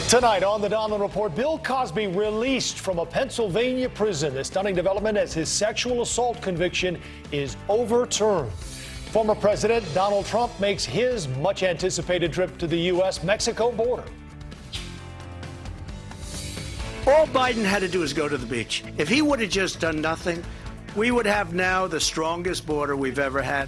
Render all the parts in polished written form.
Tonight on the Donlon Report, Bill Cosby released from a Pennsylvania prison. A stunning development as his sexual assault conviction is overturned. Former President Donald Trump makes his much-anticipated trip to the U.S. Mexico border. All Biden had to do is go to the beach. If he would have just done nothing, we would have now the strongest border we've ever had.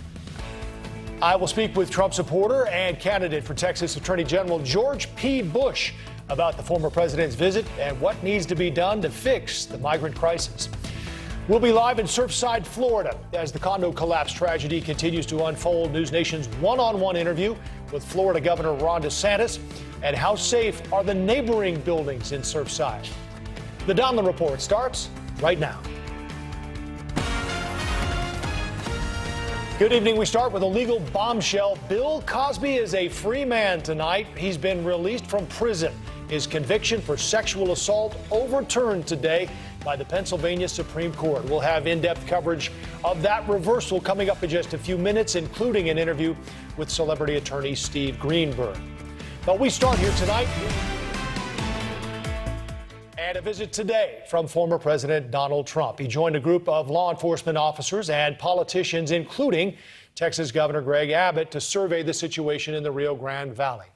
I will speak with Trump supporter and candidate for Texas Attorney General George P. Bush about the former president's visit and what needs to be done to fix the migrant crisis. We'll be live in Surfside, Florida, as the condo collapse tragedy continues to unfold. News Nation's one-on-one interview with Florida Governor Ron De Santis, and how safe are the neighboring buildings in Surfside. The Donlon Report starts right now. Good evening. We start with a legal bombshell. Bill Cosby is a free man tonight. He's been released from prison. His conviction for sexual assault overturned today by the Pennsylvania Supreme Court. We'll have in-depth coverage of that reversal coming up in just a few minutes, including an interview with celebrity attorney Steve Greenberg. But we start here tonight. And a visit today from former President Donald Trump. He joined a group of law enforcement officers and politicians, including Texas Governor Greg Abbott, to survey the situation in the Rio Grande Valley.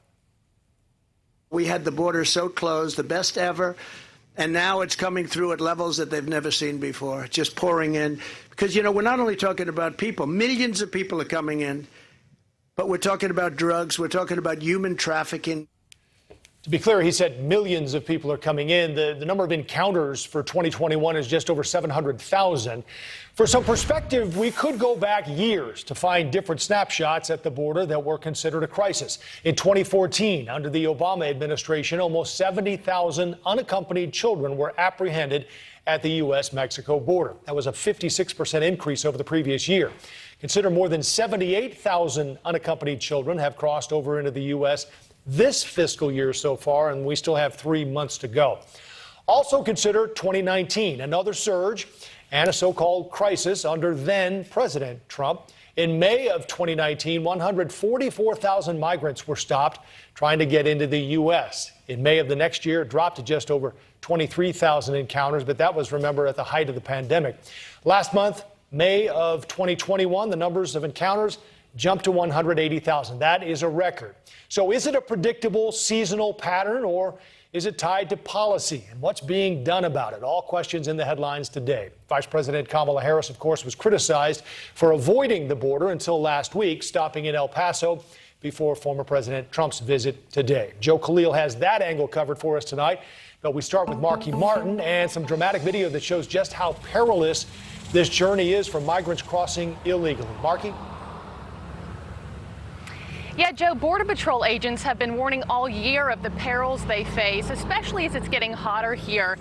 We had the border so closed, the best ever, and now it's coming through at levels that they've never seen before, just pouring in. Because, you know, we're not only talking about people, millions of people are coming in, but we're talking about drugs, we're talking about human trafficking. To be clear, he said millions of people are coming in. The number of encounters for 2021 is just over 700,000. For some perspective, we could go back years to find different snapshots at the border that were considered a crisis. In 2014, under the Obama administration, almost 70,000 unaccompanied children were apprehended at the U.S. Mexico border. That was a 56% increase over the previous year. Consider more than 78,000 unaccompanied children have crossed over into the U.S. this fiscal year so far, and we still have 3 months to go. Also consider 2019, another surge and a so-called crisis under then-President Trump. In May of 2019, 144,000 migrants were stopped trying to get into the U.S. In May of the next year, it dropped to just over 23,000 encounters, but that was, remember, at the height of the pandemic. Last month, May of 2021, the numbers of encounters jumped to 180,000. That is a record. So is it a predictable seasonal pattern, or is it tied to policy, and what's being done about it? All questions in the headlines today. Vice President Kamala Harris, of course, was criticized for avoiding the border until last week, stopping in El Paso before former President Trump's visit today. Joe Khalil has that angle covered for us tonight. But we start with Marky Martin and some dramatic video that shows just how perilous this journey is for migrants crossing illegally. Marky? Yeah, Joe, Border Patrol agents have been warning all year of the perils they face, especially as it's getting hotter here.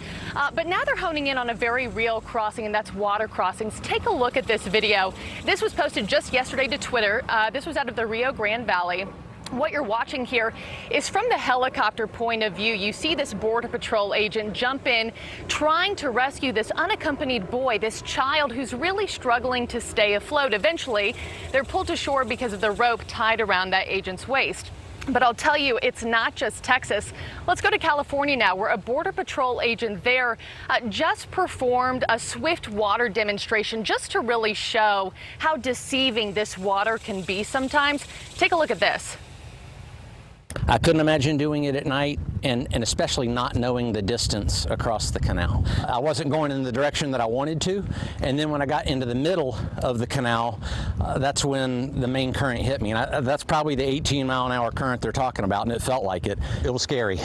But now they're honing in on a very real crossing, and that's water crossings. Take a look at this video. This was posted just yesterday to Twitter. This was out of the Rio Grande Valley. What you're watching here is from the helicopter point of view. You see this Border Patrol agent jump in, trying to rescue this unaccompanied boy, this child who's really struggling to stay afloat. Eventually, they're pulled to shore because of the rope tied around that agent's waist. But I'll tell you, it's not just Texas. Let's go to California now, where a Border Patrol agent there just performed a swift water demonstration just to really show how deceiving this water can be sometimes. Take a look at this. I couldn't imagine doing it at night, and especially not knowing the distance across the canal. I wasn't going in the direction that I wanted to, and then when I got into the middle of the canal, that's when the main current hit me. And that's probably the 18-mile-an-hour current they're talking about, and it felt like it. It was scary.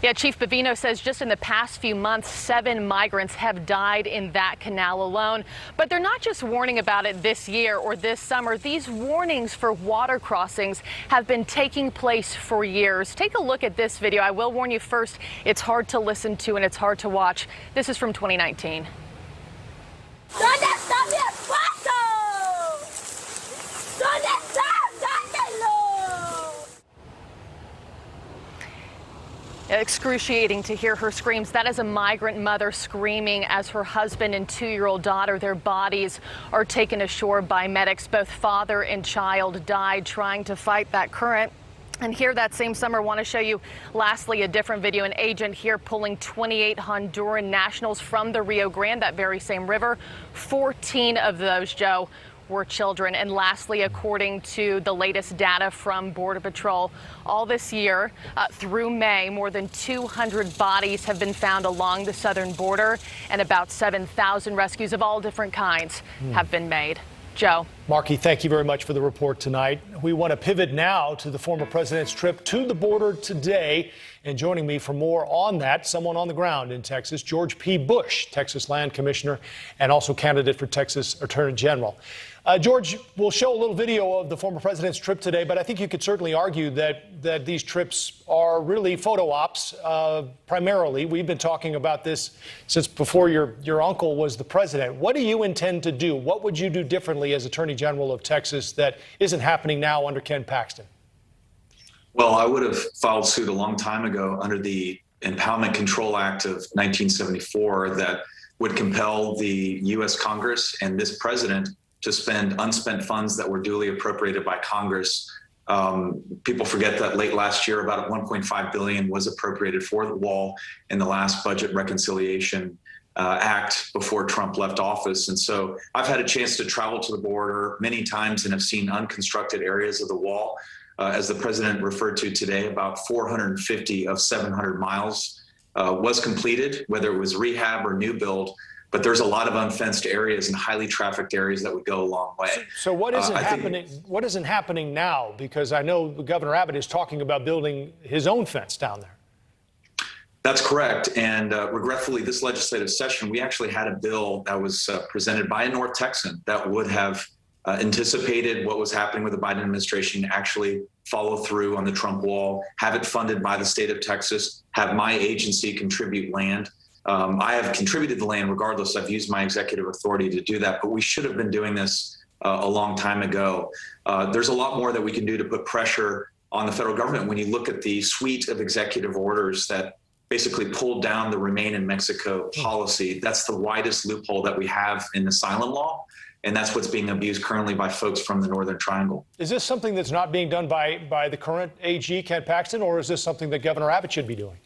Yeah, Chief Bavino says just in the past few months, 7 migrants have died in that canal alone. But they're not just warning about it this year or this summer. These warnings for water crossings have been taking place for years. Take a look at this video. I will warn you first, it's hard to listen to and it's hard to watch. This is from 2019. Excruciating to hear her screams. That is a migrant mother screaming as her husband and 2-year-old daughter, their bodies are taken ashore by medics. Both father and child died trying to fight that current. And here that same summer, want to show you lastly a different video. An agent here pulling 28 Honduran nationals from the Rio Grande, that very same river. 14 of those, Joe, were children. And lastly, according to the latest data from Border Patrol, all this year through May, more than 200 bodies have been found along the southern border, and about 7,000 rescues of all different kinds have been made. Joe. Marky, thank you very much for the report tonight. We want to pivot now to the former president's trip to the border today. And joining me for more on that, someone on the ground in Texas, George P. Bush, Texas Land Commissioner and also candidate for Texas Attorney General. George, we'll show a little video of the former president's trip today, but I think you could certainly argue that these trips are really photo ops, primarily. We've been talking about this since before your uncle was the president. What do you intend to do? What would you do differently as Attorney General of Texas that isn't happening now under Ken Paxton? Well, I would have filed suit a long time ago under the Impoundment Control Act of 1974 that would compel the U.S. Congress and this president to spend unspent funds that were duly appropriated by Congress. People forget that late last year, about $1.5 billion was appropriated for the wall in the last budget reconciliation act before Trump left office. And so I've had a chance to travel to the border many times and have seen unconstructed areas of the wall. As the president referred to today, about 450 of 700 miles was completed, whether it was rehab or new build. But there's a lot of unfenced areas and highly trafficked areas that would go a long way. So what isn't happening? What isn't happening now? Because I know Governor Abbott is talking about building his own fence down there. That's correct. And regretfully, this legislative session, we actually had a bill that was presented by a North Texan that would have anticipated what was happening with the Biden administration, actually follow through on the Trump wall, have it funded by the state of Texas, have my agency contribute land. I have contributed the land regardless. I've used my executive authority to do that, but we should have been doing this a long time ago. There's a lot more that we can do to put pressure on the federal government. When you look at the suite of executive orders that basically pulled down the Remain in Mexico policy, that's the widest loophole that we have in asylum law. And that's what's being abused currently by folks from the Northern Triangle. Is this something that's not being done by the current AG, Ken Paxton, or is this something that Governor Abbott should be doing?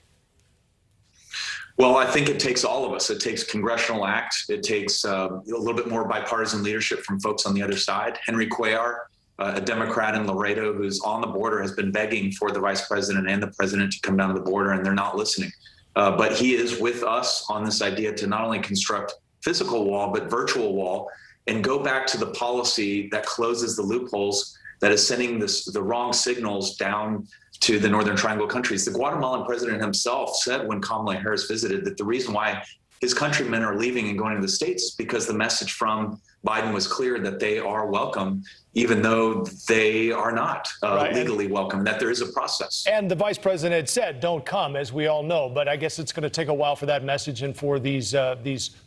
Well, I think it takes all of us. It takes congressional act. It takes a little bit more bipartisan leadership from folks on the other side. Henry Cuellar, a Democrat in Laredo who's on the border, has been begging for the vice president and the president to come down to the border, and they're not listening. But he is with us on this idea to not only construct physical wall, but virtual wall, and go back to the policy that closes the loopholes that is sending the wrong signals down to the Northern Triangle countries. The Guatemalan president himself said when Kamala Harris visited that the reason why his countrymen are leaving and going to the States is because the message from Biden was clear that they are welcome, even though they are not legally welcome, that there is a process. And the vice president said, don't come, as we all know. But I guess it's going to take a while for that message and for these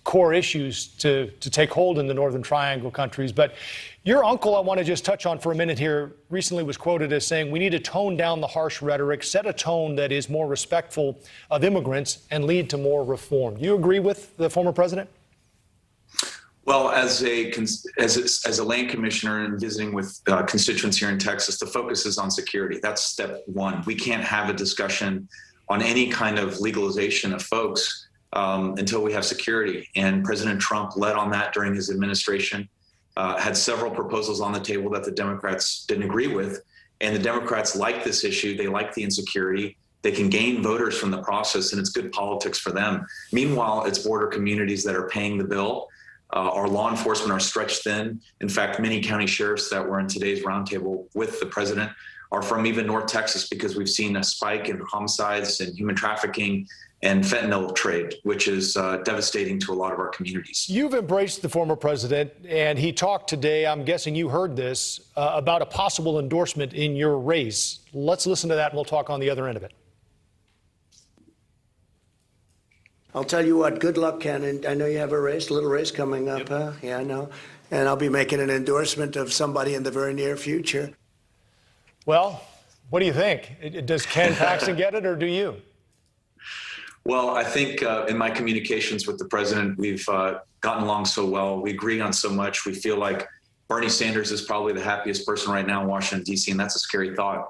core issues to take hold in the Northern Triangle countries. But your uncle, I want to just touch on for a minute here, recently was quoted as saying, we need to tone down the harsh rhetoric, set a tone that is more respectful of immigrants, and lead to more reform. Do you agree with the former president? Well, as a land commissioner and visiting with constituents here in Texas, the focus is on security. That's step one. We can't have a discussion on any kind of legalization of folks until we have security. And President Trump led on that during his administration, had several proposals on the table that the Democrats didn't agree with. And the Democrats like this issue. They like the insecurity. They can gain voters from the process, and it's good politics for them. Meanwhile, it's border communities that are paying the bill. Our law enforcement are stretched thin. In fact, many county sheriffs that were in today's roundtable with the president are from even North Texas, because we've seen a spike in homicides and human trafficking and fentanyl trade, which is devastating to a lot of our communities. You've embraced the former president, and he talked today, I'm guessing you heard this, about a possible endorsement in your race. Let's listen to that, and we'll talk on the other end of it. I'll tell you what, good luck, Ken. And I know you have a little race coming up, huh? Yeah, I know. And I'll be making an endorsement of somebody in the very near future. Well, what do you think? Does Ken Paxton get it, or do you? Well, I think in my communications with the president, we've gotten along so well. We agree on so much. We feel like Bernie Sanders is probably the happiest person right now in Washington, D.C., and that's a scary thought.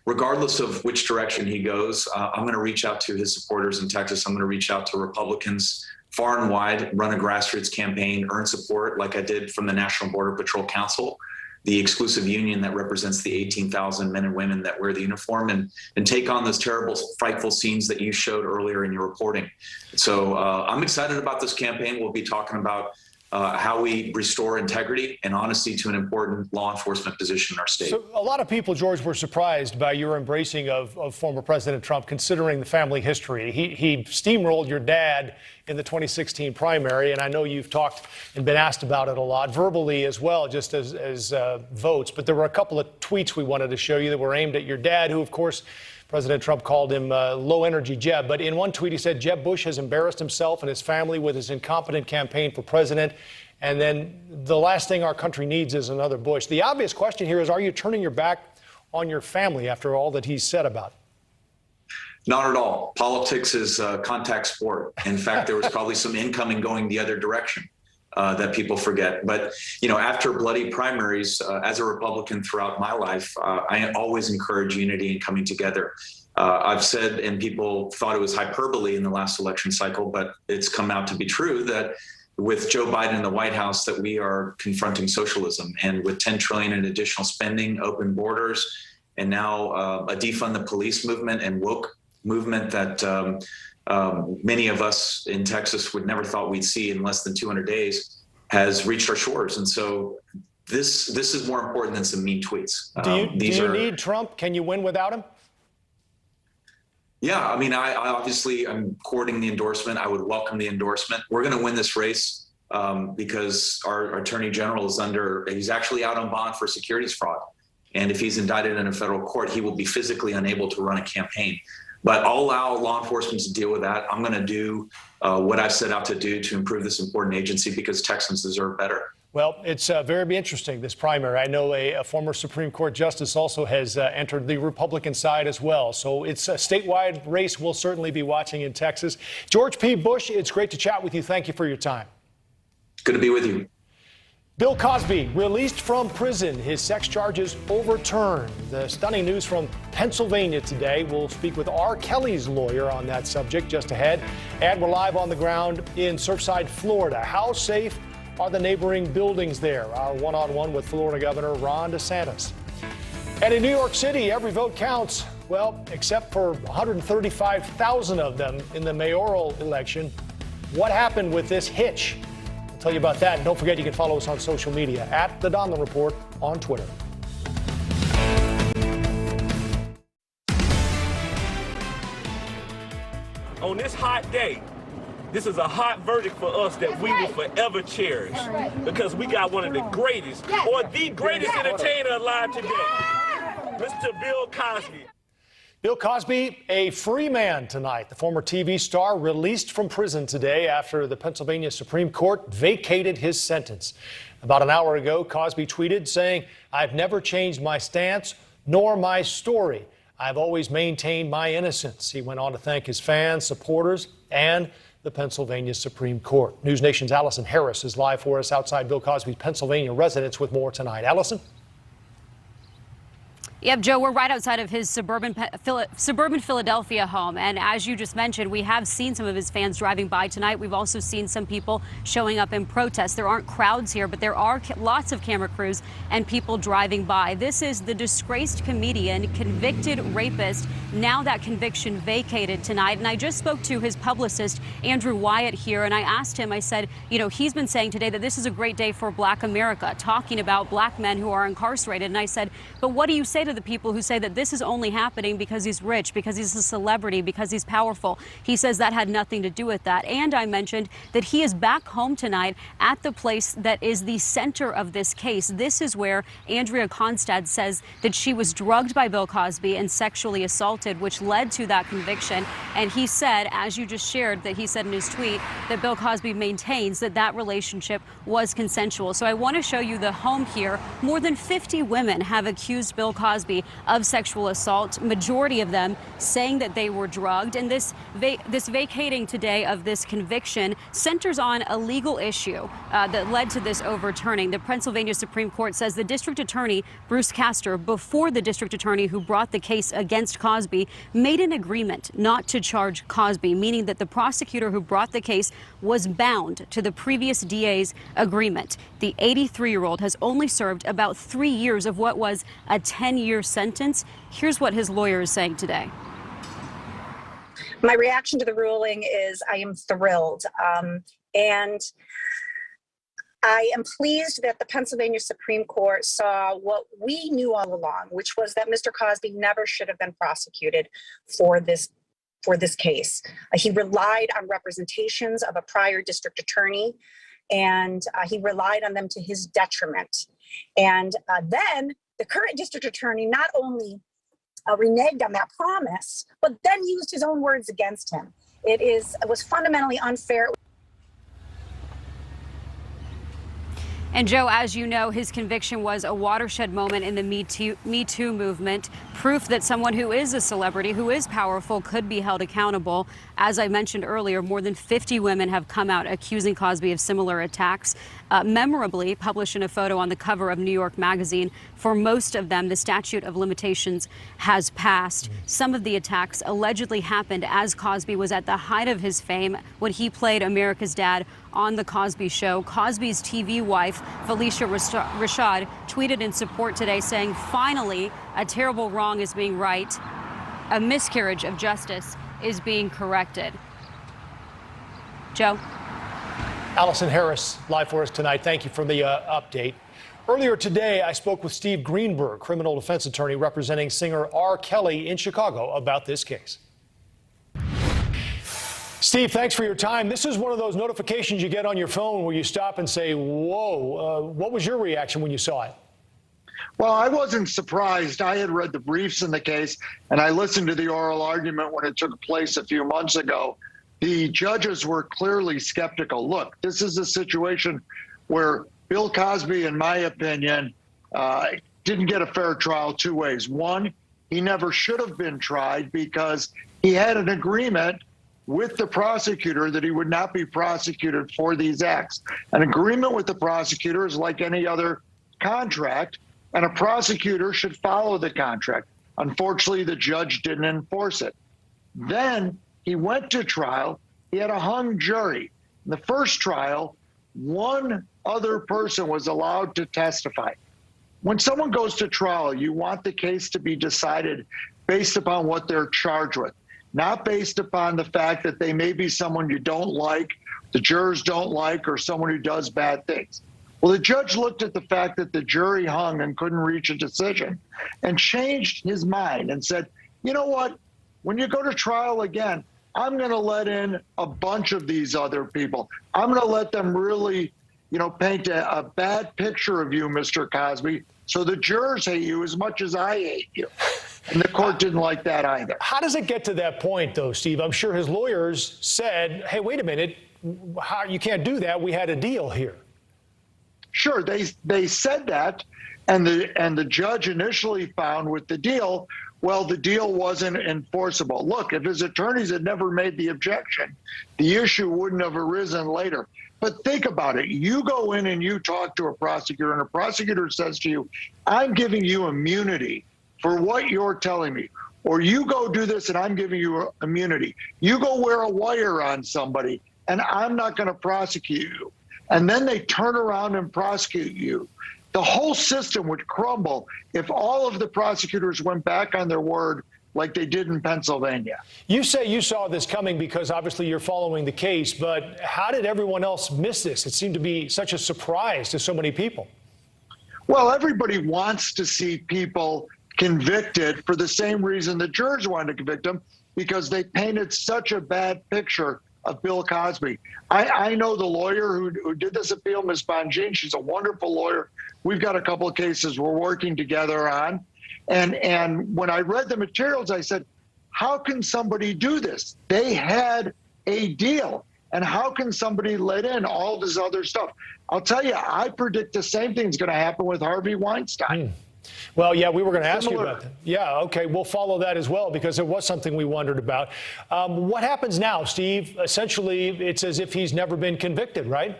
Regardless of which direction he goes, I'm going to reach out to his supporters in Texas. I'm going to reach out to Republicans far and wide, run a grassroots campaign, earn support like I did from the National Border Patrol Council, the exclusive union that represents the 18,000 men and women that wear the uniform, and take on those terrible, frightful scenes that you showed earlier in your reporting. So I'm excited about this campaign. We'll be talking about how we restore integrity and honesty to an important law enforcement position in our state. So a lot of people, George, were surprised by your embracing of former President Trump, considering the family history. He steamrolled your dad in the 2016 primary, and I know you've talked and been asked about it a lot, verbally as well, just as votes. But there were a couple of tweets we wanted to show you that were aimed at your dad, who, of course, President Trump called him low-energy Jeb. But in one tweet, he said, Jeb Bush has embarrassed himself and his family with his incompetent campaign for president. And then the last thing our country needs is another Bush. The obvious question here is, are you turning your back on your family after all that he's said about it? Not at all. Politics is a contact sport. In fact, there was probably some incoming going the other direction that people forget. But, after bloody primaries, as a Republican throughout my life, I always encourage unity and coming together. I've said, and people thought it was hyperbole in the last election cycle, but it's come out to be true that with Joe Biden in the White House, that we are confronting socialism. And with $10 trillion in additional spending, open borders, and now a defund the police movement and woke movement that many of us in Texas would never thought we'd see in less than 200 days has reached our shores. And so this is more important than some mean tweets. Do you need Trump? Can you win without him? Yeah, I mean, I obviously I'm courting the endorsement. I would welcome the endorsement. We're going to win this race because our attorney general he's actually out on bond for securities fraud. And if he's indicted in a federal court, he will be physically unable to run a campaign. But I'll allow law enforcement to deal with that. I'm going to do what I've set out to do to improve this important agency because Texans deserve better. Well, it's very interesting, this primary. I know a former Supreme Court justice also has entered the Republican side as well. So it's a statewide race we'll certainly be watching in Texas. George P. Bush, it's great to chat with you. Thank you for your time. Good to be with you. Bill Cosby released from prison, his sex charges overturned. The stunning news from Pennsylvania today. We'll speak with R. Kelly's lawyer on that subject just ahead. And we're live on the ground in Surfside, Florida. How safe are the neighboring buildings there? Our one-on-one with Florida Governor Ron DeSantis. And in New York City, every vote counts. Well, except for 135,000 of them in the mayoral election. What happened with this hitch? Tell you about that. And don't forget, you can follow us on social media at the Donlon Report on Twitter. On this hot day, this is a hot verdict for us that we will forever cherish because we got one of the greatest or the greatest entertainer alive today, Mr. Bill Cosby. Bill Cosby, a free man tonight. The former TV star released from prison today after the Pennsylvania Supreme Court vacated his sentence. About an hour ago, Cosby tweeted saying, "I've never changed my stance nor my story. I've always maintained my innocence." He went on to thank his fans, supporters, and the Pennsylvania Supreme Court. News Nation's Allison Harris is live for us outside Bill Cosby's Pennsylvania residence with more tonight. Allison? Yep, Joe, we're right outside of his suburban Philadelphia home. And as you just mentioned, we have seen some of his fans driving by tonight. We've also seen some people showing up in protest. There aren't crowds here, but there are lots of camera crews and people driving by. This is the disgraced comedian, convicted rapist. Now that conviction vacated tonight. And I just spoke to his publicist, Andrew Wyatt, here, and I asked him, I said, he's been saying today that this is a great day for Black America, talking about Black men who are incarcerated. And I said, but what do you say to the people who say that this is only happening because he's rich, because he's a celebrity, because he's powerful? He says that had nothing to do with that. And I mentioned that he is back home tonight at the place that is the center of this case. This is where Andrea Constad says that she was drugged by Bill Cosby and sexually assaulted, which led to that conviction. And he said, as you just shared, that he said in his tweet that Bill Cosby maintains that that relationship was consensual. So I want to show you the home here. More than 50 women have accused Bill Cosby Cosby of sexual assault, majority of them saying that they were drugged. And this vacating today of this conviction centers on a legal issue that led to this overturning. The Pennsylvania Supreme Court says the district attorney, Bruce Castor, before the district attorney who brought the case against Cosby, made an agreement not to charge Cosby, meaning that the prosecutor who brought the case was bound to the previous DA's agreement. The 83-year-old has only served about 3 years of what was a 10-year sentence. Here's what his lawyer is saying today. My reaction to the ruling is I am thrilled. And I am pleased that the Pennsylvania Supreme Court saw what we knew all along, which was that Mr. Cosby never should have been prosecuted for this case. He relied on representations of a prior district attorney, and he relied on them to his detriment. And then the current district attorney not only reneged on that promise, but then used his own words against him. It was fundamentally unfair. And Joe, as you know, his conviction was a watershed moment in the Me Too movement, proof that someone who is a celebrity, who is powerful, could be held accountable. As I mentioned earlier, more than 50 women have come out accusing Cosby of similar attacks, memorably published in a photo on the cover of New York Magazine. For most of them, the statute of limitations has passed. Some of the attacks allegedly happened as Cosby was at the height of his fame when he played America's Dad on The Cosby Show. Cosby's TV wife, Felicia Rashad, tweeted in support today saying, finally, a terrible wrong is being right. A miscarriage of justice is being corrected. Joe? Allison Harris, live for us tonight. Thank you for the update. Earlier today, I spoke with Steve Greenberg, criminal defense attorney representing singer R. Kelly in Chicago, about this case. Steve, thanks for your time. This is one of those notifications you get on your phone where you stop and say, whoa. What was your reaction when you saw it? Well, I wasn't surprised. I had read the briefs in the case, and I listened to the oral argument when it took place a few months ago. The judges were clearly skeptical. Look, this is a situation where Bill Cosby, in my opinion, didn't get a fair trial two ways. One, he never should have been tried because he had an agreement with the prosecutor that he would not be prosecuted for these acts. An agreement with the prosecutor is like any other contract, and a prosecutor should follow the contract. Unfortunately, the judge didn't enforce it. Then he went to trial. He had a hung jury. In the first trial, one other person was allowed to testify. When someone goes to trial, you want the case to be decided based upon what they're charged with, not based upon the fact that they may be someone you don't like, the jurors don't like, or someone who does bad things. Well, the judge looked at the fact that the jury hung and couldn't reach a decision and changed his mind and said, you know what, when you go to trial again, I'm going to let in a bunch of these other people. I'm going to let them really, paint a bad picture of you, Mr. Cosby, so the jurors hate you as much as I hate you. And the court didn't like that either. How does it get to that point, though, Steve? I'm sure his lawyers said, hey, wait a minute, you can't do that. We had a deal here. Sure, they said that, and the judge initially found with the deal, well, the deal wasn't enforceable. Look, if his attorneys had never made the objection, the issue wouldn't have arisen later. But think about it. You go in and you talk to a prosecutor, and a prosecutor says to you, I'm giving you immunity for what you're telling me. Or you go do this and I'm giving you immunity. You go wear a wire on somebody and I'm not going to prosecute you. And then they turn around and prosecute you. The whole system would crumble if all of the prosecutors went back on their word like they did in Pennsylvania. You say you saw this coming because obviously you're following the case, but how did everyone else miss this? It seemed to be such a surprise to so many people. Well, everybody wants to see people convicted for the same reason the jurors wanted to convict them, because they painted such a bad picture of Bill Cosby. I know the lawyer who did this appeal, Ms. Bonjean. She's a wonderful lawyer. We've got a couple of cases we're working together on. And when I read the materials, I said, how can somebody do this? They had a deal. And how can somebody let in all this other stuff? I'll tell you, I predict the same thing's going to happen with Harvey Weinstein. Well, yeah, we were going to ask you about that. Yeah, okay, we'll follow that as well because it was something we wondered about. What happens now, Steve? Essentially, it's as if he's never been convicted, right?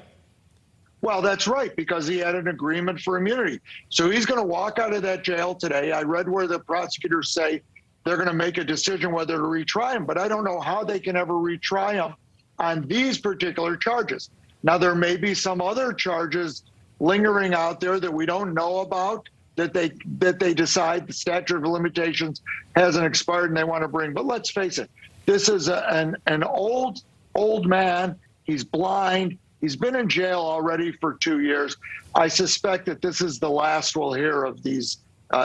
Well, that's right, because he had an agreement for immunity. So he's going to walk out of that jail today. I read where the prosecutors say they're going to make a decision whether to retry him, but I don't know how they can ever retry him on these particular charges. Now, there may be some other charges lingering out there that we don't know about that they decide the statute of limitations hasn't expired and they want to bring. But let's face it, this is an old man. He's blind. He's been in jail already for 2 years. I suspect that this is the last we'll hear of these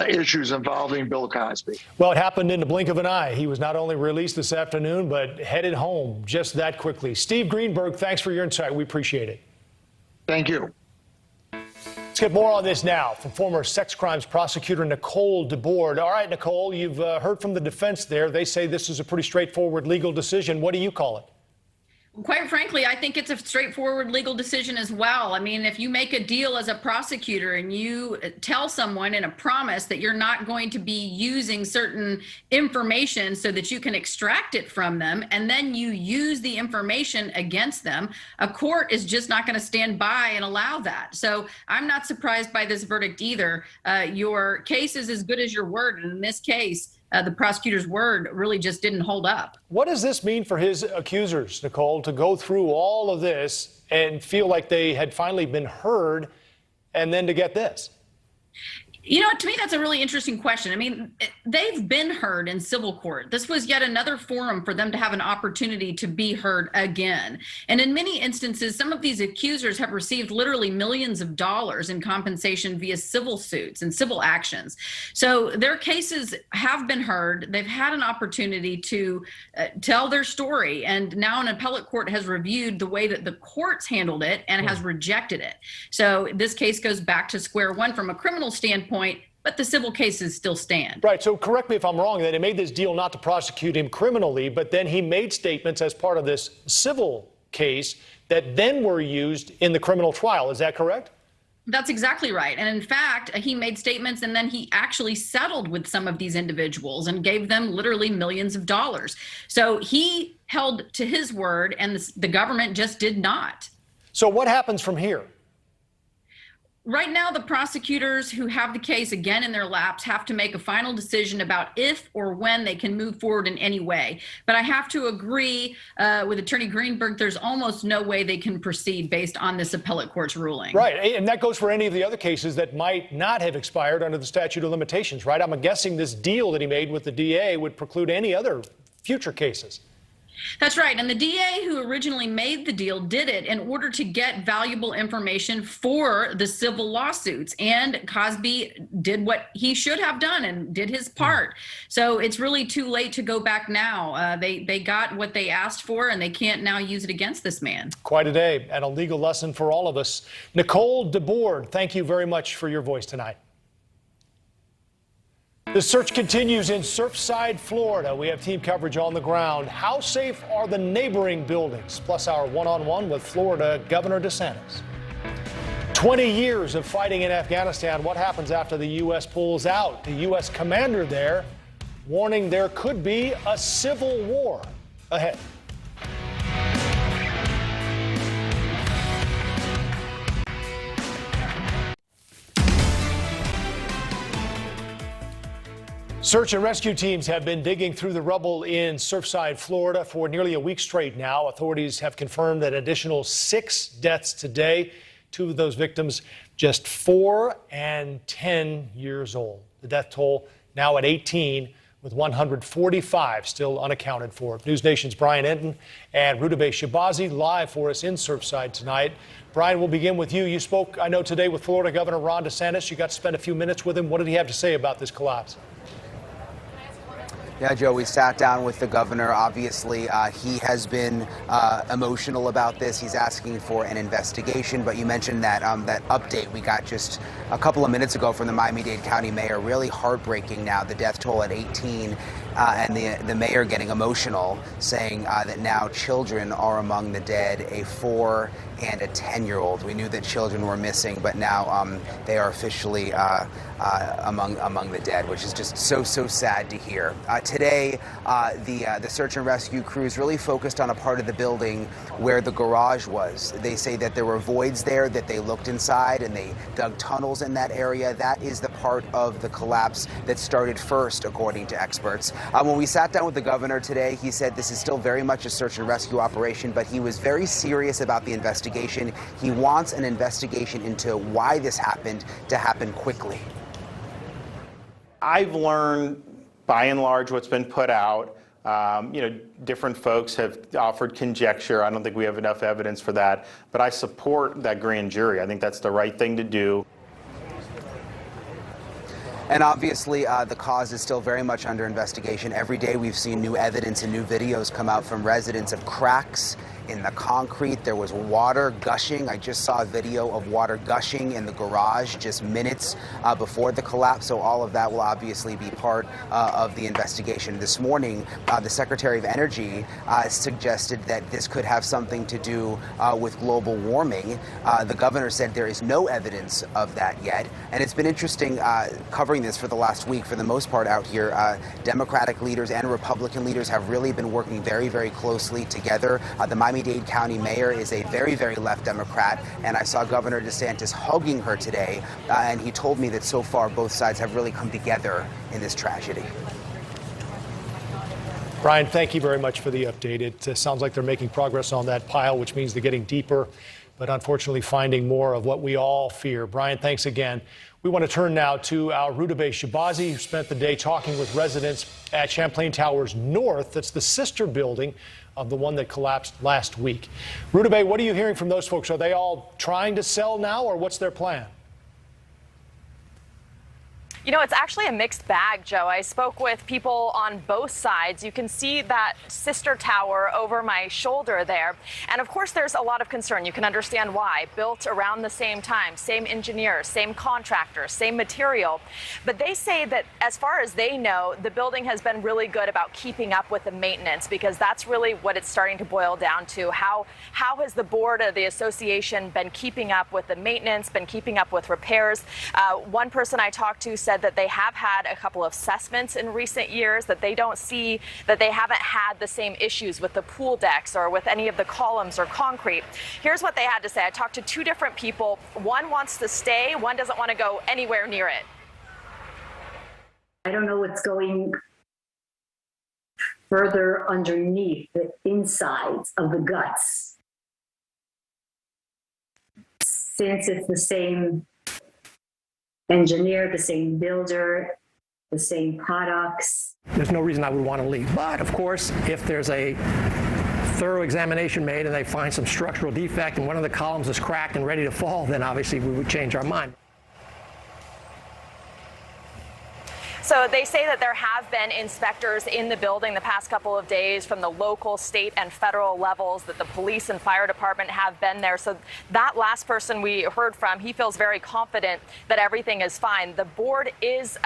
issues involving Bill Cosby. Well, it happened in the blink of an eye. He was not only released this afternoon, but headed home just that quickly. Steve Greenberg, thanks for your insight. We appreciate it. Thank you. Let's get more on this now from former sex crimes prosecutor Nicole De Santis. All right, Nicole, you've heard from the defense there. They say this is a pretty straightforward legal decision. What do you call it? Quite frankly, I think it's a straightforward legal decision as well. I mean, if you make a deal as a prosecutor and you tell someone in a promise that you're not going to be using certain information so that you can extract it from them, and then you use the information against them, a court is just not going to stand by and allow that. So I'm not surprised by this verdict either. Your case is as good as your word. And in this case, the prosecutor's word really just didn't hold up. What does this mean for his accusers, Nicole, to go through all of this and feel like they had finally been heard and then to get this? You know, to me, that's a really interesting question. I mean, they've been heard in civil court. This was yet another forum for them to have an opportunity to be heard again. And in many instances, some of these accusers have received literally millions of dollars in compensation via civil suits and civil actions. So their cases have been heard. They've had an opportunity to tell their story. And now an appellate court has reviewed the way that the courts handled it and has rejected it. So this case goes back to square one from a criminal standpoint, but the civil cases still stand. Right. So correct me if I'm wrong, that he made this deal not to prosecute him criminally, but then he made statements as part of this civil case that then were used in the criminal trial. Is that correct? That's exactly right. And in fact, he made statements and then he actually settled with some of these individuals and gave them literally millions of dollars. So he held to his word and the government just did not. So what happens from here? Right now, the prosecutors who have the case again in their laps have to make a final decision about if or when they can move forward in any way. But I have to agree with Attorney Greenberg, there's almost no way they can proceed based on this appellate court's ruling. Right. And that goes for any of the other cases that might not have expired under the statute of limitations, right? I'm guessing this deal that he made with the DA would preclude any other future cases. That's right. And the DA who originally made the deal did it in order to get valuable information for the civil lawsuits. And Cosby did what he should have done and did his part. So it's really too late to go back now. They got what they asked for and they can't now use it against this man. Quite a day and a legal lesson for all of us. Nicole De Santis, thank you very much for your voice tonight. The search continues in Surfside, Florida. We have team coverage on the ground. How safe are the neighboring buildings? Plus our one-on-one with Florida Governor De Santis. 20 years of fighting in Afghanistan. What happens after the U.S. pulls out? The U.S. commander there warning there could be a civil war ahead. Search and rescue teams have been digging through the rubble in Surfside, Florida for nearly a week straight now. Authorities have confirmed an additional 6 deaths today. 2 of those victims just 4 and 10 years old. The death toll now at 18, with 145 still unaccounted for. News Nation's Brian Enton and Rudabeh Shabazi live for us in Surfside tonight. Brian, we'll begin with you. You spoke, I know, today with Florida Governor Ron DeSantis. You got to spend a few minutes with him. What did he have to say about this collapse? Yeah, Joe, we sat down with the governor. Obviously, he has been emotional about this. He's asking for an investigation. But you mentioned that that update we got just a couple of minutes ago from the Miami-Dade County mayor. Really heartbreaking now, the death toll at 18. And the mayor getting emotional, saying that now children are among the dead, a 4 and a 10-year-old. We knew that children were missing, but now they are officially among the dead, which is just so sad to hear. Today, the search and rescue crews really focused on a part of the building where the garage was. They say that there were voids there, that they looked inside and they dug tunnels in that area. That is the part of the collapse that started first, according to experts. When we sat down with the governor today, he said this is still very much a search and rescue operation, but he was very serious about the investigation. He wants an investigation into why this happened to happen quickly. I've learned, by and large, what's been put out. Different folks have offered conjecture. I don't think we have enough evidence for that, but I support that grand jury. I think that's the right thing to do. And obviously, the cause is still very much under investigation. Every day we've seen new evidence and new videos come out from residents of cracks in the concrete. There was water gushing. I just saw a video of water gushing in the garage just minutes before the collapse. So all of that will obviously be part of the investigation. This morning, the Secretary of Energy suggested that this could have something to do with global warming. The governor said there is no evidence of that yet. And it's been interesting covering this for the last week. For the most part out here, Democratic leaders and Republican leaders have really been working very, very closely together. The Miami-Dade County mayor is a very, very left Democrat, and I saw Governor De Santis hugging her today, and he told me that so far both sides have really come together in this tragedy. Brian, thank you very much for the update. It sounds like they're making progress on that pile, which means they're getting deeper, but unfortunately finding more of what we all fear. Brian, thanks again. We want to turn now to our Rudabeh Shabazi, who spent the day talking with residents at Champlain Towers North. That's the sister building of the one that collapsed last week. Rudabeh, what are you hearing from those folks? Are they all trying to sell now, or what's their plan? You know, it's actually a mixed bag, Joe. I spoke with people on both sides. You can see that sister tower over my shoulder there. And of course, there's a lot of concern. You can understand why. Built around the same time, same engineers, same contractors, same material. But they say that as far as they know, the building has been really good about keeping up with the maintenance, because that's really what it's starting to boil down to. How has the board of the association been keeping up with the maintenance, been keeping up with repairs? One person I talked to said that they have had a couple of assessments in recent years, that they don't see that they haven't had the same issues with the pool decks or with any of the columns or concrete. Here's what they had to say. I talked to two different people. One wants to stay, one doesn't want to go anywhere near it. I don't know what's going further underneath the insides of the guts, since it's the same engineer, the same builder, the same products. There's no reason I would want to leave. But of course, if there's a thorough examination made and they find some structural defect and one of the columns is cracked and ready to fall, then obviously we would change our mind. So they say that there have been inspectors in the building the past couple of days from the local, state, and federal levels, that the police and fire department have been there. So that last person we heard from, he feels very confident that everything is fine. The board is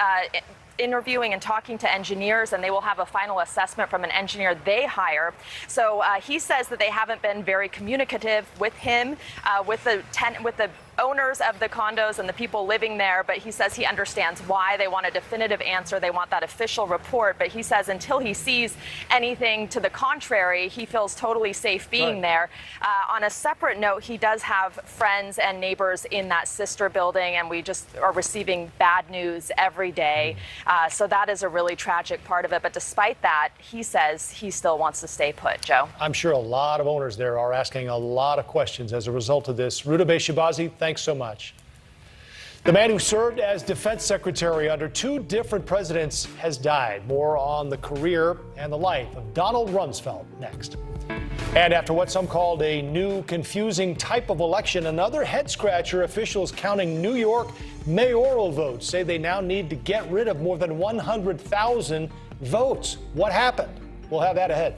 interviewing and talking to engineers, and they will have a final assessment from an engineer they hire. So he says that they haven't been very communicative with him, with the owners of the condos and the people living there, but he says he understands why. They want a definitive answer. They want that official report, but he says until he sees anything to the contrary, he feels totally safe being there. On a separate note, he does have friends and neighbors in that sister building, and we just are receiving bad news every day. So that is a really tragic part of it. But despite that, he says he still wants to stay put. Joe? I'm sure a lot of owners there are asking a lot of questions as a result of this. Rudabeh Shabazi, thanks so much. The man who served as defense secretary under two different presidents has died. More on the career and the life of Donald Rumsfeld next. And after what some called a new confusing type of election, another head-scratcher, officials counting New York mayoral votes say they now need to get rid of more than 100,000 votes. What happened? We'll have that ahead.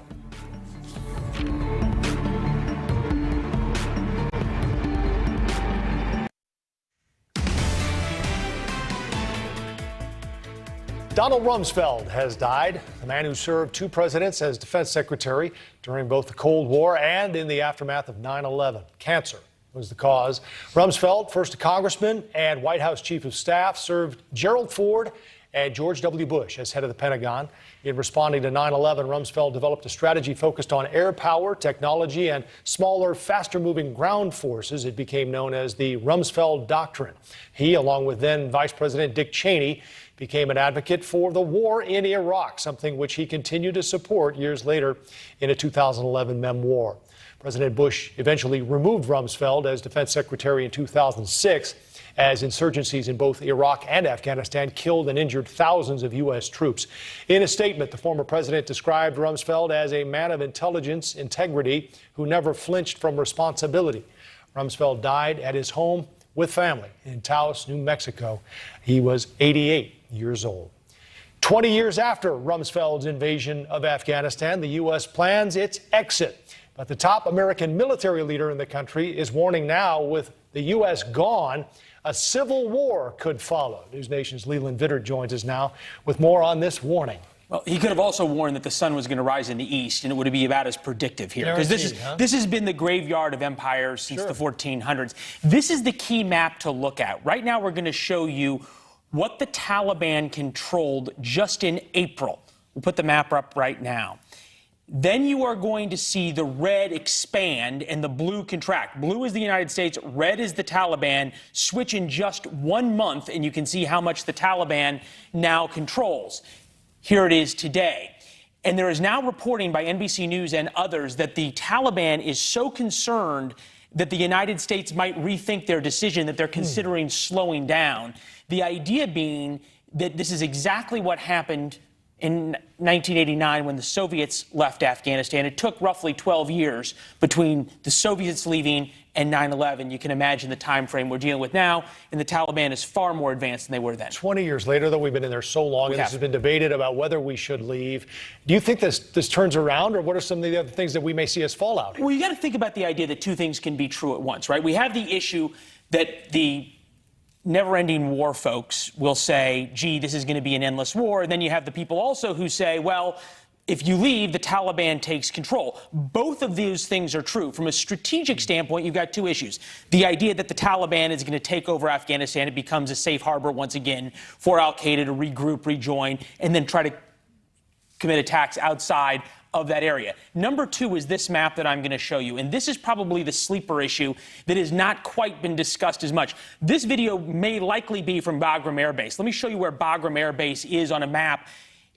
Donald Rumsfeld has died, the man who served two presidents as defense secretary during both the Cold War and in the aftermath of 9/11. Cancer was the cause. Rumsfeld, first a congressman and White House chief of staff, served Gerald Ford and George W. Bush as head of the Pentagon. In responding to 9/11, Rumsfeld developed a strategy focused on air power, technology, and smaller, faster-moving ground forces. It became known as the Rumsfeld Doctrine. He, along with then Vice President Dick Cheney, became an advocate for the war in Iraq, something which he continued to support years later in a 2011 memoir. President Bush eventually removed Rumsfeld as defense secretary in 2006 as insurgencies in both Iraq and Afghanistan killed and injured thousands of U.S. troops. In a statement, the former president described Rumsfeld as a man of intelligence, integrity, who never flinched from responsibility. Rumsfeld died at his home with family in Taos, New Mexico. He was 88 years old. 20 years after Rumsfeld's invasion of Afghanistan, the U.S. plans its exit. But the top American military leader in the country is warning now, with the U.S. gone, a civil war could follow. News Nation's Leland Vittert joins us now with more on this warning. Well, he could have also warned that the sun was going to rise in the east, and it would be about as predictive here. Because this has been the graveyard of empires since the 1400s. This is the key map to look at. Right now, we're going to show you what the Taliban controlled just in April. We'll put the map up right now. Then you are going to see the red expand and the blue contract. Blue is the United States, red is the Taliban. Switch in just 1 month, and you can see how much the Taliban now controls. Here it is today. And there is now reporting by NBC News and others that the Taliban is so concerned that the United States might rethink their decision, that they're considering slowing down. The idea being that this is exactly what happened in 1989 when the Soviets left Afghanistan. It took roughly 12 years between the Soviets leaving and 9/11. You can imagine the time frame we're dealing with now, and the Taliban is far more advanced than they were then. 20 years later, though, we've been in there so long, and this has been debated about whether we should leave. Do you think this turns around, or what are some of the other things that we may see as fallout? Well, you got to think about the idea that two things can be true at once, right? We have the issue that the never-ending war folks will say, gee, this is going to be an endless war. And then you have the people also who say, well, if you leave, the Taliban takes control. Both of these things are true. From a strategic standpoint, you've got two issues. The idea that the Taliban is going to take over Afghanistan, it becomes a safe harbor once again for al-Qaeda to regroup, rejoin, and then try to commit attacks outside of that area. Number two is this map that I'm going to show you. And this is probably the sleeper issue that has not quite been discussed as much. This video may likely be from Bagram Air Base. Let me show you where Bagram Air Base is on a map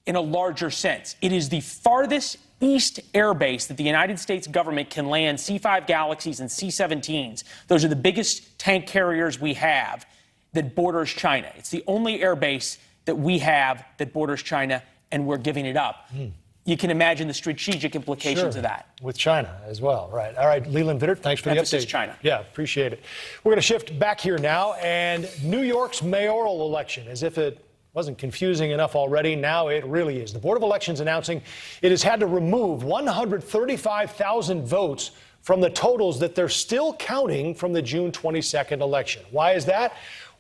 in a larger sense. It is the farthest east air base that the United States government can land C-5 Galaxies and C-17s. Those are the biggest tank carriers we have that borders China. It's the only air base that we have that borders China, and we're giving it up. You can imagine the strategic implications of that. With China as well, right. All right, Leland Vittert, thanks for the update. China. Yeah, appreciate it. We're going to shift back here now, and New York's mayoral election, as if it wasn't confusing enough already, now it really is. The Board of Elections announcing it has had to remove 135,000 votes from the totals that they're still counting from the June 22nd election. Why is that?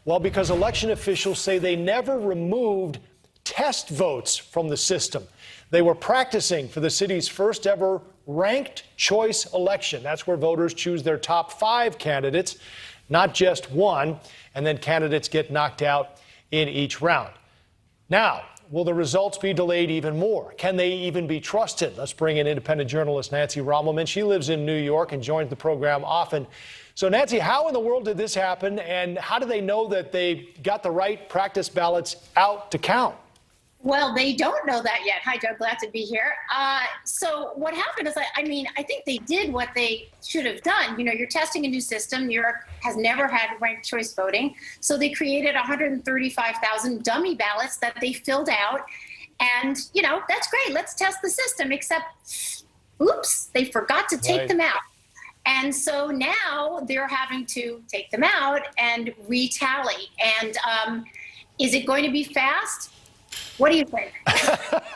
Well, because election officials say they never removed test votes from the system. They were practicing for the city's first ever ranked choice election. That's where voters choose their top 5 candidates, not just one, and then candidates get knocked out in each round. Now, will the results be delayed even more? Can they even be trusted? Let's bring in independent journalist Nancy Rommelman. She lives in New York and joins the program often. So, Nancy, how in the world did this happen, and how do they know that they got the right practice ballots out to count? Well, they don't know that yet. Hi, Joe. Glad to be here. So what happened is, I think they did what they should have done. You know, you're testing a new system. New York has never had ranked choice voting. So they created 135,000 dummy ballots that they filled out. And, you know, that's great. Let's test the system. Except, oops, they forgot to take them out. And so now they're having to take them out and retally. And is it going to be fast? What do you think?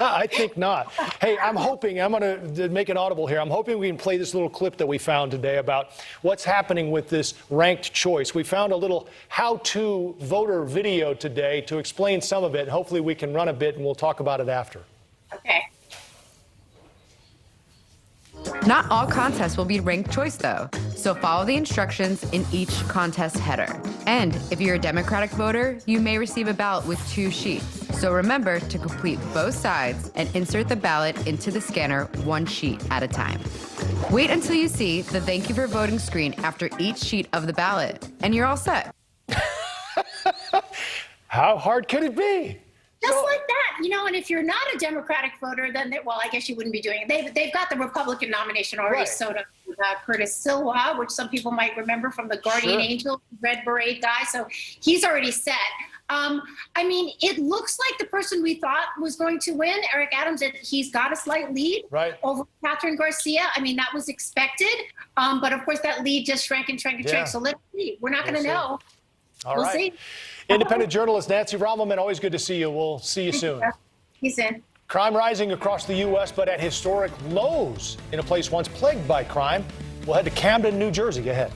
I think not. Hey, I'm going to make an audible here. I'm hoping we can play this little clip that we found today about what's happening with this ranked choice. We found a little how-to voter video today to explain some of it. Hopefully we can run a bit and we'll talk about it after. Okay. Not all contests will be ranked choice, though. So follow the instructions in each contest header. And if you're a Democratic voter, you may receive a ballot with 2 sheets. So remember to complete both sides and insert the ballot into the scanner 1 sheet at a time. Wait until you see the thank you for voting screen after each sheet of the ballot, and you're all set. How hard could it be? Just like that, and if you're not a Democratic voter, then, well, I guess you wouldn't be doing it. They've got the Republican nomination already sewed up with Curtis Silva, which some people might remember from the Guardian Angel, Red Beret guy. So he's already set. It looks like the person we thought was going to win, Eric Adams, he's got a slight lead over Catherine Garcia. That was expected. But of course, that lead just shrank and shrank and shrank. So let's see. We're not going to know. We'll see. Independent journalist Nancy Rommelman, always good to see you. We'll see you soon. He's in. Crime rising across the U.S., but at historic lows in a place once plagued by crime. We'll head to Camden, New Jersey. Go ahead.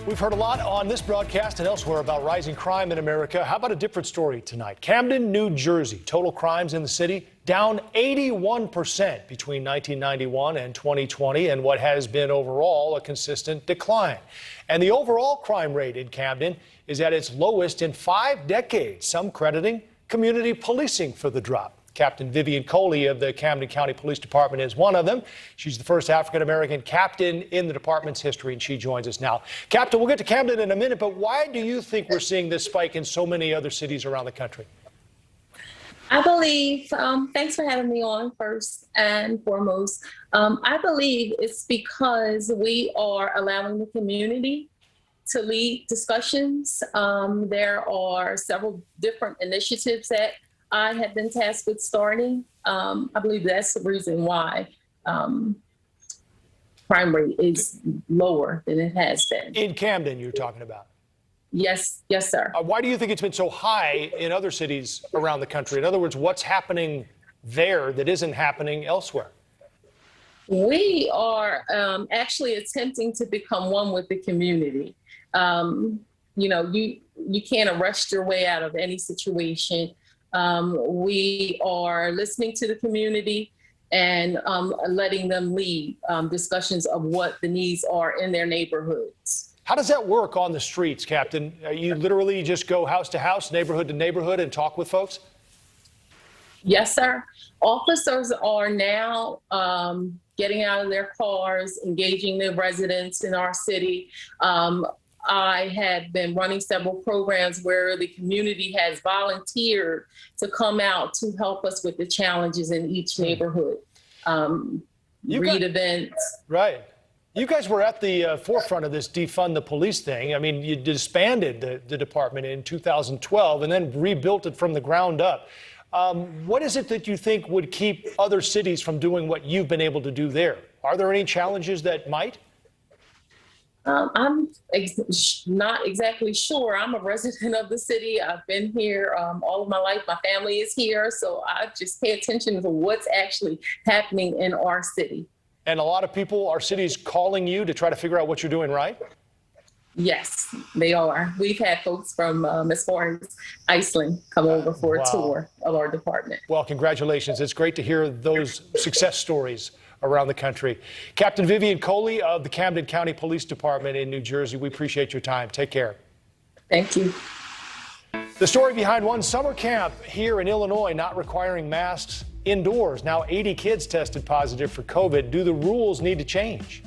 We've heard a lot on this broadcast and elsewhere about rising crime in America. How about a different story tonight? Camden, New Jersey. Total crimes in the city down 81% between 1991 and 2020, and what has been overall a consistent decline. And the overall crime rate in Camden is at its lowest in 5 decades, some crediting community policing for the drop. Captain Vivian Coley of the Camden County Police Department is one of them. She's the first African-American captain in the department's history, and she joins us now. Captain, we'll get to Camden in a minute, but why do you think we're seeing this spike in so many other cities around the country? I believe, thanks for having me on first and foremost. I believe it's because we are allowing the community to lead discussions. There are several different initiatives that I have been tasked with starting. I believe that's the reason why crime rate is lower than it has been. In Camden, you're talking about? Yes, sir. Why do you think it's been so high in other cities around the country? In other words, what's happening there that isn't happening elsewhere? We are actually attempting to become one with the community. You can't arrest your way out of any situation. We are listening to the community and letting them lead discussions of what the needs are in their neighborhoods. How does that work on the streets, Captain? You literally just go house to house, neighborhood to neighborhood, and talk with folks? Yes, sir. Officers are now getting out of their cars, engaging the residents in our city. I have been running several programs where the community has volunteered to come out to help us with the challenges in each neighborhood. Events. Right. You guys were at the forefront of this defund the police thing. You disbanded the department in 2012 and then rebuilt it from the ground up. What is it that you think would keep other cities from doing what you've been able to do there? Are there any challenges that might? I'm not exactly sure. I'm a resident of the city. I've been here all of my life. My family is here. So I just pay attention to what's actually happening in our city. And a lot of people, our cities, calling you to try to figure out what you're doing right? Yes, they are. We've had folks from as far as Iceland come over for a tour of our department. Well, congratulations. It's great to hear those success stories around the country. Captain Vivian Coley of the Camden County Police Department in New Jersey, we appreciate your time. Take care. Thank you. The story behind one summer camp here in Illinois not requiring masks indoors. Now 80 kids tested positive for COVID. Do the rules need to change?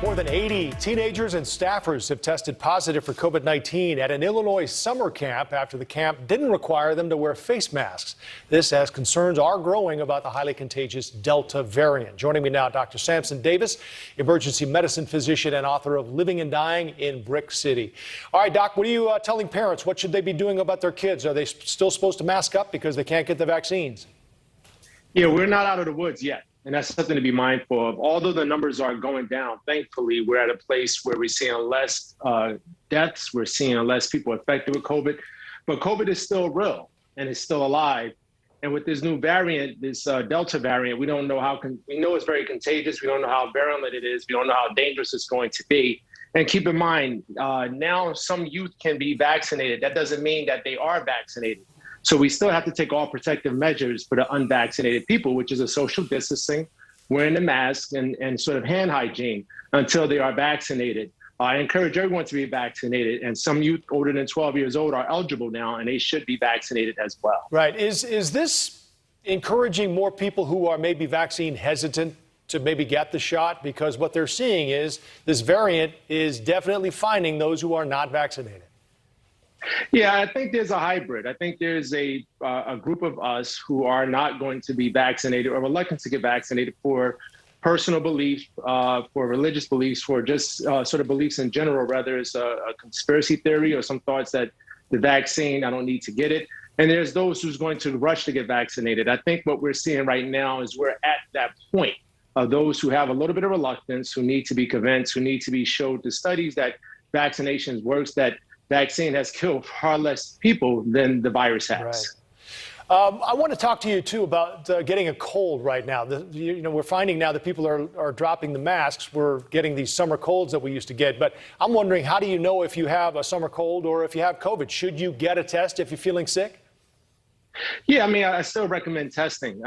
More than 80 teenagers and staffers have tested positive for COVID-19 at an Illinois summer camp after the camp didn't require them to wear face masks. This as concerns are growing about the highly contagious Delta variant. Joining me now, Dr. Samson Davis, emergency medicine physician and author of Living and Dying in Brick City. All right, Doc, what are you telling parents? What should they be doing about their kids? Are they still supposed to mask up because they can't get the vaccines? Yeah, we're not out of the woods yet. And that's something to be mindful of. Although the numbers are going down, thankfully, we're at a place where we're seeing less deaths. We're seeing less people affected with COVID. But COVID is still real and it's still alive. And with this new variant, this Delta variant, we don't know we know it's very contagious. We don't know how virulent it is. We don't know how dangerous it's going to be. And keep in mind, now some youth can be vaccinated. That doesn't mean that they are vaccinated. So we still have to take all protective measures for the unvaccinated people, which is a social distancing, wearing a mask, and sort of hand hygiene until they are vaccinated. I encourage everyone to be vaccinated, and some youth older than 12 years old are eligible now, and they should be vaccinated as well. Right. Is this encouraging more people who are maybe vaccine hesitant to maybe get the shot? Because what they're seeing is this variant is definitely finding those who are not vaccinated. Yeah, I think there's a hybrid. I think there's a group of us who are not going to be vaccinated or reluctant to get vaccinated for personal belief, for religious beliefs, for just sort of beliefs in general, whether it's a conspiracy theory or some thoughts that the vaccine, I don't need to get it. And there's those who's going to rush to get vaccinated. I think what we're seeing right now is we're at that point of those who have a little bit of reluctance, who need to be convinced, who need to be showed the studies that vaccinations works, that vaccine has killed far less people than the virus has. Right. I want to talk to you, too, about getting a cold right now. We're finding now that people are dropping the masks. We're getting these summer colds that we used to get. But I'm wondering, how do you know if you have a summer cold or if you have COVID? Should you get a test if you're feeling sick? Yeah, I mean, I still recommend testing.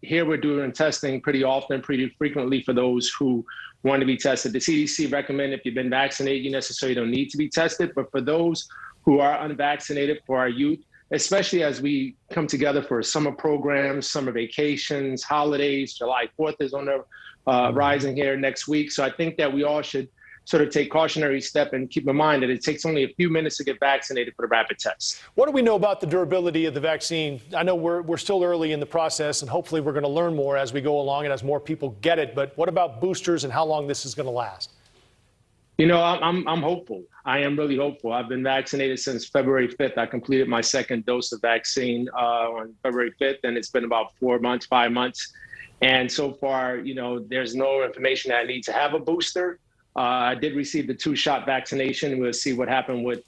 Here we're doing testing pretty often, pretty frequently for those who want to be tested. The CDC recommend if you've been vaccinated, you necessarily don't need to be tested. But for those who are unvaccinated, for our youth, especially as we come together for summer programs, summer vacations, holidays, July 4th is on the rising here next week. So I think that we all should sort of take cautionary step and keep in mind that it takes only a few minutes to get vaccinated for the rapid test. What do we know about the durability of the vaccine? I know we're still early in the process, and hopefully we're going to learn more as we go along and as more people get it. But what about boosters and how long this is going to last? You know, I'm hopeful. I am really hopeful. I've been vaccinated since February 5th. I completed my second dose of vaccine on February 5th, and it's been about 5 months. And so far, you know, there's no information that I need to have a booster. I did receive the 2-shot vaccination. We'll see what happened with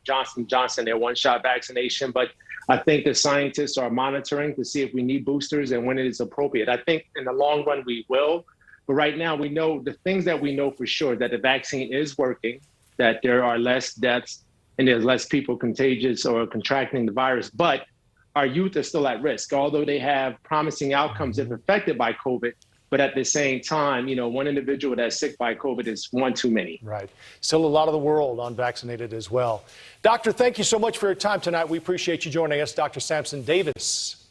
Johnson & Johnson, their 1-shot vaccination. But I think the scientists are monitoring to see if we need boosters and when it is appropriate. I think in the long run we will. But right now we know the things that we know for sure, that the vaccine is working, that there are less deaths and there's less people contagious or contracting the virus. But our youth are still at risk, although they have promising outcomes if affected by COVID. But at the same time, you know, one individual that's sick by COVID is one too many. Right. Still a lot of the world unvaccinated as well. Doctor, thank you so much for your time tonight. We appreciate you joining us. Dr. Sampson Davis.